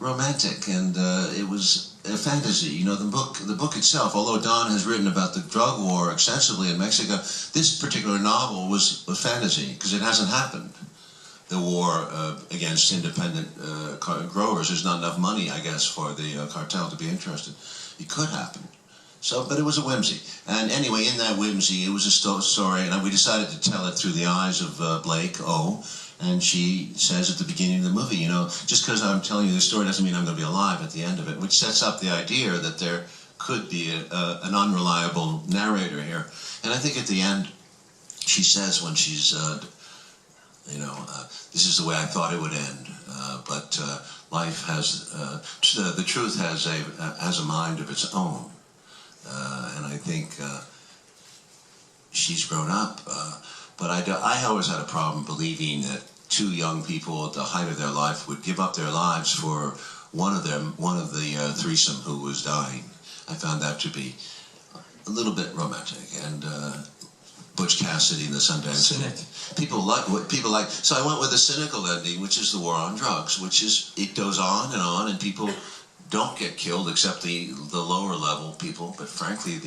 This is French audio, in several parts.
romantic, and it was a fantasy. You know, the book itself, although Don has written about the drug war extensively in Mexico, this particular novel was a fantasy because it hasn't happened. The war against independent growers. There's not enough money, I guess, for the cartel to be interested. It could happen. So, but it was a whimsy. And anyway, in that whimsy, it was a story, and we decided to tell it through the eyes of Blake O. And she says at the beginning of the movie, you know, just because I'm telling you this story doesn't mean I'm going to be alive at the end of it, which sets up the idea that there could be an unreliable narrator here. And I think at the end, she says when she's, you know, this is the way I thought it would end, but life has, the truth has a mind of its own. And I think she's grown up. But I always had a problem believing that two young people at the height of their life would give up their lives for one of the threesome who was dying. I found that to be a little bit romantic, and Butch Cassidy and the Sundance Kid. People like. So I went with a cynical ending, which is the war on drugs, which is it goes on, and people don't get killed except the lower level people. But frankly,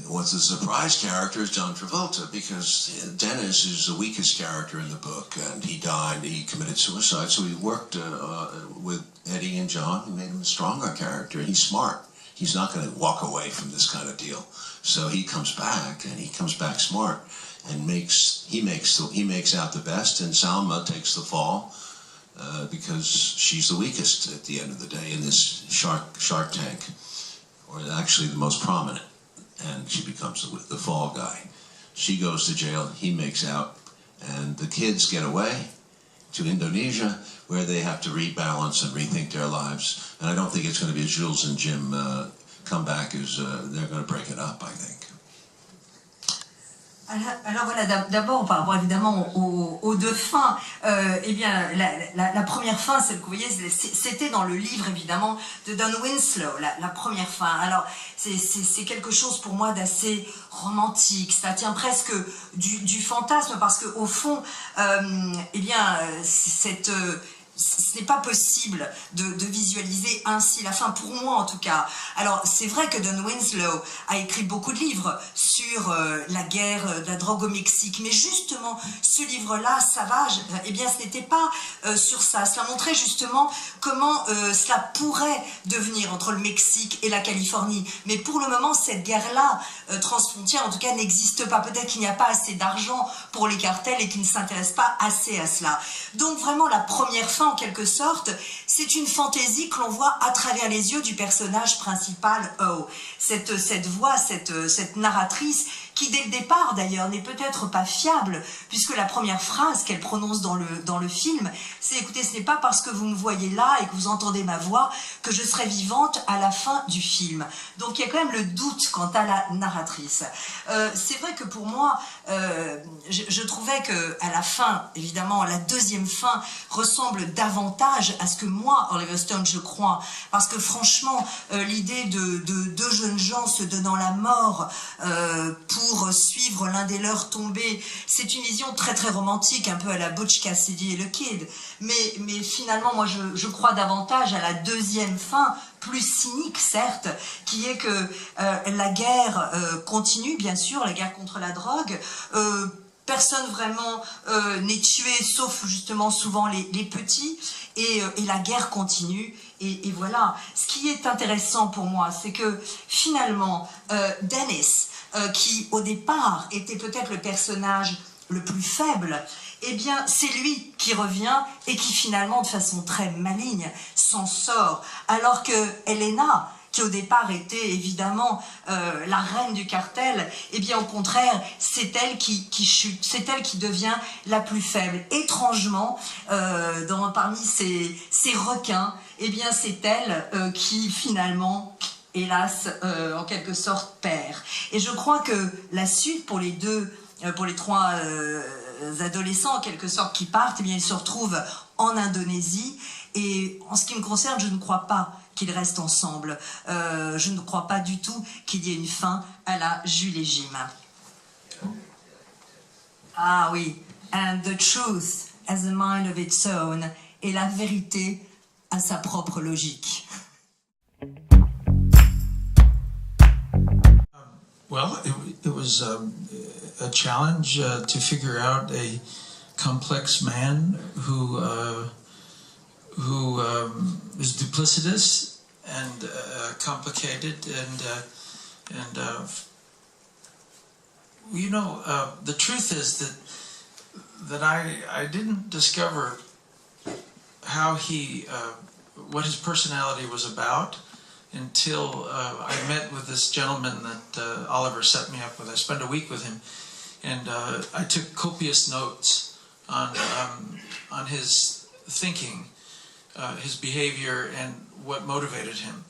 what's the surprise character is John Travolta, because Dennis is the weakest character in the book, and he died. He committed suicide, so he worked with Eddie and John, who made him a stronger character. He's smart. He's not going to walk away from this kind of deal. So he comes back, and he comes back smart, and he makes out the best, and Salma takes the fall because she's the weakest at the end of the day in this Shark Tank. Or actually the most prominent, and she becomes the fall guy. She goes to jail, he makes out, and the kids get away to Indonesia, where they have to rebalance and rethink their lives. And I don't think it's going to be a Jules and Jim comeback, they're going to break it up, I think. Alors voilà, d'abord par rapport évidemment aux deux fins, eh bien la première fin, celle que vous voyez, c'était dans le livre évidemment de Don Winslow, la première fin. Alors c'est quelque chose pour moi d'assez romantique, ça tient presque du fantasme, parce que au fond, eh bien ce n'est pas possible de visualiser ainsi la fin, pour moi en tout cas. Alors c'est vrai que Don Winslow a écrit beaucoup de livres sur la guerre de la drogue au Mexique, mais justement ce livre-là, Savage, eh bien ce n'était pas sur ça. Cela montrait justement comment cela pourrait devenir entre le Mexique et la Californie. Mais pour le moment, cette guerre-là, transfrontière en tout cas, n'existe pas. Peut-être qu'il n'y a pas assez d'argent pour les cartels et qu'ils ne s'intéressent pas assez à cela. Donc vraiment la première fin, en quelque sorte, c'est une fantaisie que l'on voit à travers les yeux du personnage principal, O. Cette voix, cette narratrice, qui dès le départ d'ailleurs n'est peut-être pas fiable, puisque la première phrase qu'elle prononce dans le film, c'est « Écoutez, ce n'est pas parce que vous me voyez là et que vous entendez ma voix que je serai vivante à la fin du film ». Donc il y a quand même le doute quant à la narratrice. C'est vrai que pour moi, je trouvais qu'à la fin, évidemment, la deuxième fin ressemble davantage à ce que moi, Oliver Stone, je crois. Parce que franchement, l'idée de deux jeunes gens se donnant la mort pour suivre l'un des leurs tombé, c'est une vision très très romantique, un peu à la Butch Cassidy et le Kid. Mais finalement, moi je crois davantage à la deuxième fin, plus cynique certes, qui est que la guerre continue, bien sûr, la guerre contre la drogue. Personne vraiment n'est tué, sauf justement souvent les petits, et la guerre continue, et voilà. Ce qui est intéressant pour moi, c'est que finalement, Dennis, qui au départ était peut-être le personnage le plus faible, eh bien c'est lui qui revient et qui finalement, de façon très maligne, s'en sort, alors que Elena, qui au départ était évidemment la reine du cartel, eh bien au contraire, c'est elle qui chute, c'est elle qui devient la plus faible. Étrangement, parmi ces requins, eh bien c'est elle qui finalement, hélas, en quelque sorte, perd. Et je crois que la suite pour les trois adolescents, en quelque sorte, qui partent, eh bien ils se retrouvent en Indonésie. Et en ce qui me concerne, je ne crois pas qu'ils restent ensemble. Je ne crois pas du tout qu'il y ait une fin à la Jules et Jim. Ah oui, and the truth has a mind of its own, et la vérité a sa propre logique. Well, it was a challenge to figure out a complex man who is duplicitous and complicated and you know, the truth is that I didn't discover how he what his personality was about until I met with this gentleman that Oliver set me up with. I spent a week with him, and I took copious notes on his thinking, his behavior, and what motivated him.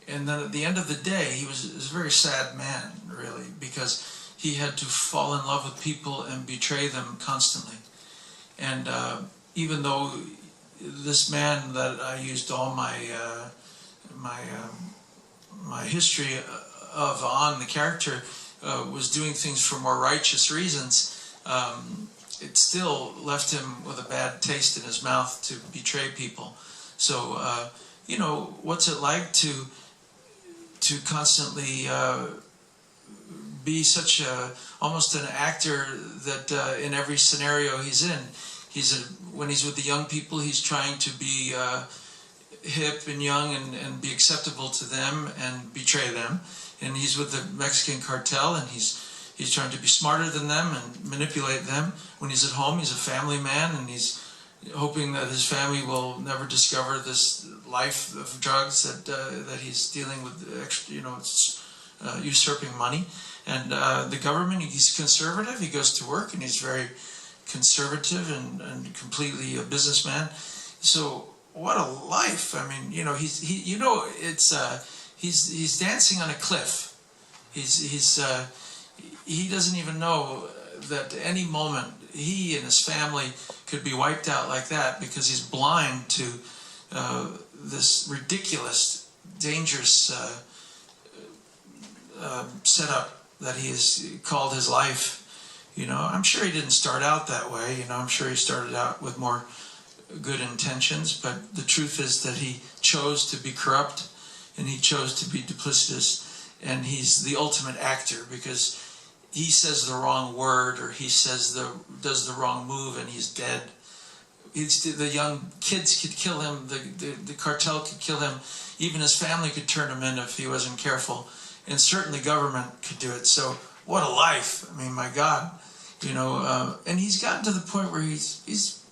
And then at the end of the day, he was a very sad man, really, because he had to fall in love with people and betray them constantly. And even though this man that I used all my history on the character was doing things for more righteous reasons, it still left him with a bad taste in his mouth to betray people. So, you know, what's it like to constantly be such almost an actor that in every scenario he's in, when he's with the young people, he's trying to be hip and young and be acceptable to them and betray them. And he's with the Mexican cartel, and he's trying to be smarter than them and manipulate them. When he's at home, he's a family man, and he's hoping that his family will never discover this life of drugs that he's dealing with, you know, usurping money. And the government, he's conservative. He goes to work, and he's very conservative and completely a businessman. So what a life! I mean, you know, he's dancing on a cliff. He doesn't even know that at any moment he and his family could be wiped out like that because he's blind to this ridiculous, dangerous setup that he has called his life. You know, I'm sure he didn't start out that way. You know, I'm sure he started out with more good intentions, but the truth is that he chose to be corrupt, and he chose to be duplicitous, and he's the ultimate actor because he says the wrong word, or he does the wrong move, and he's dead. The young kids could kill him, the cartel could kill him, even his family could turn him in if he wasn't careful, and certainly government could do it. So what a life! I mean, my God, you know, and he's gotten to the point where he's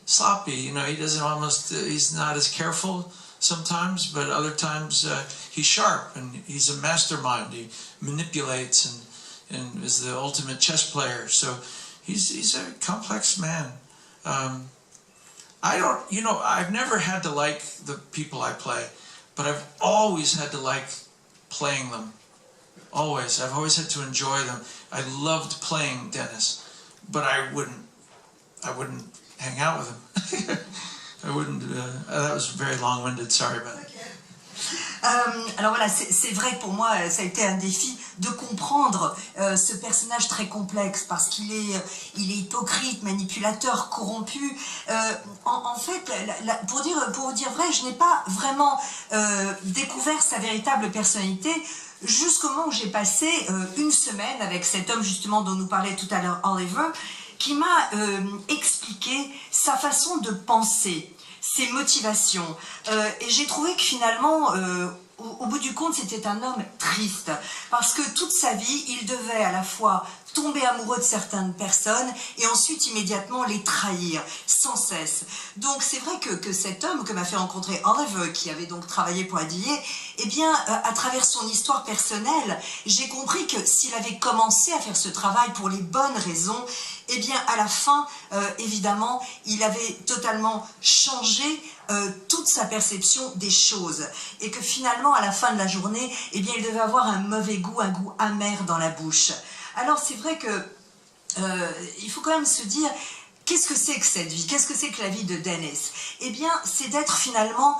sloppy. You know, he's not as careful sometimes, but other times he's sharp, and he's a mastermind. He manipulates and is the ultimate chess player. So he's a complex man. I've never had to like the people I play, but I've always had to like playing them. Always. I've always had to enjoy them. I loved playing Dennis, but I wouldn't hang out with him. I wouldn't. That was very long-winded. Sorry about it. Alors voilà, c'est vrai que pour moi, ça a été un défi de comprendre ce personnage très complexe parce qu'il est hypocrite, manipulateur, corrompu. En fait, pour vous dire vrai, je n'ai pas vraiment découvert sa véritable personnalité jusqu'au moment où j'ai passé une semaine avec cet homme justement dont nous parlait tout à l'heure Oliver, qui m'a expliqué sa façon de penser, ses motivations. Et j'ai trouvé que finalement, au bout du compte, c'était un homme triste. Parce que toute sa vie, il devait à la fois tomber amoureux de certaines personnes et ensuite immédiatement les trahir, sans cesse. Donc c'est vrai que cet homme que m'a fait rencontrer Oliver, qui avait donc travaillé pour Adillé, eh bien, à travers son histoire personnelle, j'ai compris que s'il avait commencé à faire ce travail pour les bonnes raisons, eh bien, à la fin, évidemment, il avait totalement changé toute sa perception des choses. Et que finalement, à la fin de la journée, eh bien, il devait avoir un mauvais goût, un goût amer dans la bouche. Alors, c'est vrai que il faut quand même se dire, qu'est-ce que c'est que cette vie? Qu'est-ce que c'est que la vie de Dennis? Eh bien, c'est d'être finalement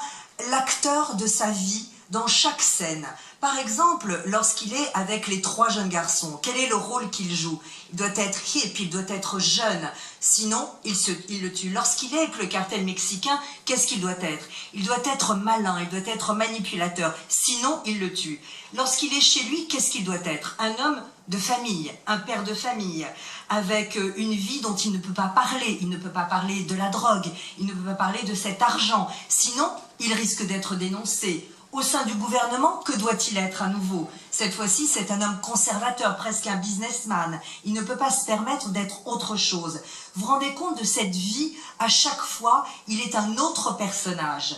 l'acteur de sa vie dans chaque scène. Par exemple, lorsqu'il est avec les 3 jeunes garçons, quel est le rôle qu'il joue? Il doit être hip, il doit être jeune, sinon il le tue. Lorsqu'il est avec le cartel mexicain, qu'est-ce qu'il doit être? Il doit être malin, il doit être manipulateur, sinon il le tue. Lorsqu'il est chez lui, qu'est-ce qu'il doit être? Un homme de famille, un père de famille, avec une vie dont il ne peut pas parler. Il ne peut pas parler de la drogue, il ne peut pas parler de cet argent, sinon il risque d'être dénoncé. Au sein du gouvernement, que doit-il être à nouveau? Cette fois-ci, c'est un homme conservateur, presque un businessman. Il ne peut pas se permettre d'être autre chose. Vous vous rendez compte de cette vie? À chaque fois, il est un autre personnage.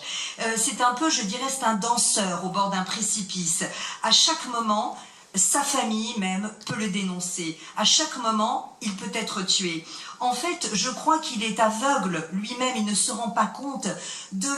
C'est un peu, je dirais, c'est un danseur au bord d'un précipice. À chaque moment, sa famille même peut le dénoncer. À chaque moment, il peut être tué. En fait, je crois qu'il est aveugle lui-même, il ne se rend pas compte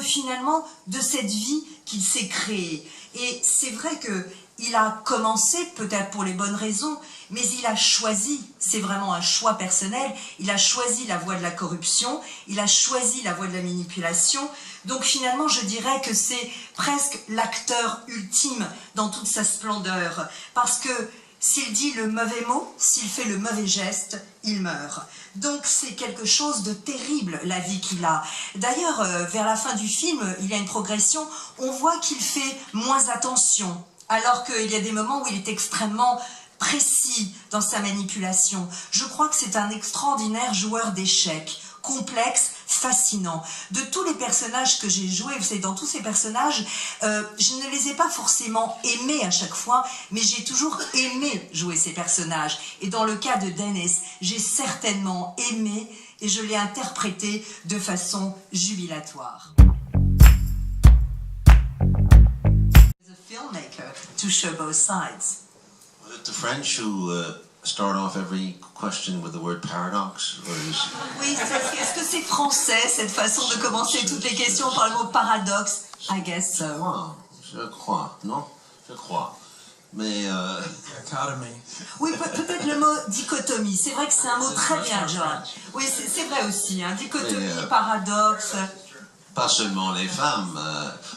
finalement de cette vie qu'il s'est créée. Et c'est vrai qu'il a commencé, peut-être pour les bonnes raisons, mais il a choisi, c'est vraiment un choix personnel, il a choisi la voie de la corruption, il a choisi la voie de la manipulation. Donc finalement, je dirais que c'est presque l'acteur ultime dans toute sa splendeur. Parce que s'il dit le mauvais mot, s'il fait le mauvais geste, il meurt. Donc c'est quelque chose de terrible, la vie qu'il a. D'ailleurs, vers la fin du film, il y a une progression, on voit qu'il fait moins attention, alors qu'il y a des moments où il est extrêmement précis dans sa manipulation. Je crois que c'est un extraordinaire joueur d'échecs, complexe, fascinant. De tous les personnages que j'ai joués, vous savez, dans tous ces personnages, je ne les ai pas forcément aimés à chaque fois, mais j'ai toujours aimé jouer ces personnages. Et dans le cas de Dennis, j'ai certainement aimé et je l'ai interprété de façon jubilatoire. As a filmmaker, to show both sides. Was it the French who start off every question with the word paradox? Or is... Oui, est-ce que c'est français, cette façon de commencer toutes les questions par le mot paradoxe? I guess so. Je crois, non? Je crois. Mais... Dichotomy. Oui, peut-être le mot dichotomie. C'est vrai que c'est un mot très bien, John. Oui, c'est vrai aussi. Hein. Dichotomie, paradoxe. Pas seulement les femmes,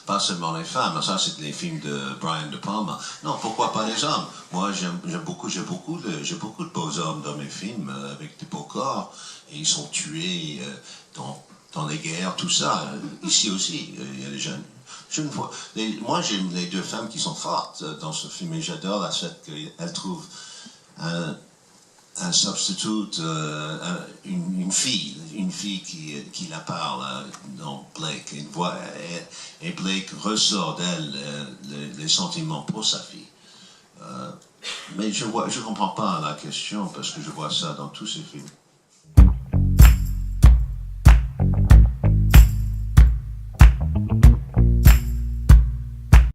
ça c'est les films de Brian De Palma. Non, pourquoi pas les hommes? Moi j'ai beaucoup de beaux hommes dans mes films, avec des beaux corps, et ils sont tués dans les guerres, tout ça. Ici aussi, il y a des jeunes. Moi j'aime les 2 femmes qui sont fortes dans ce film, et j'adore la fait qu'elles trouvent un substitut, une fille qui la parle dans Blake, et Blake ressort d'elle les sentiments pour sa fille. Mais je comprends pas la question parce que je vois ça dans tous ces films.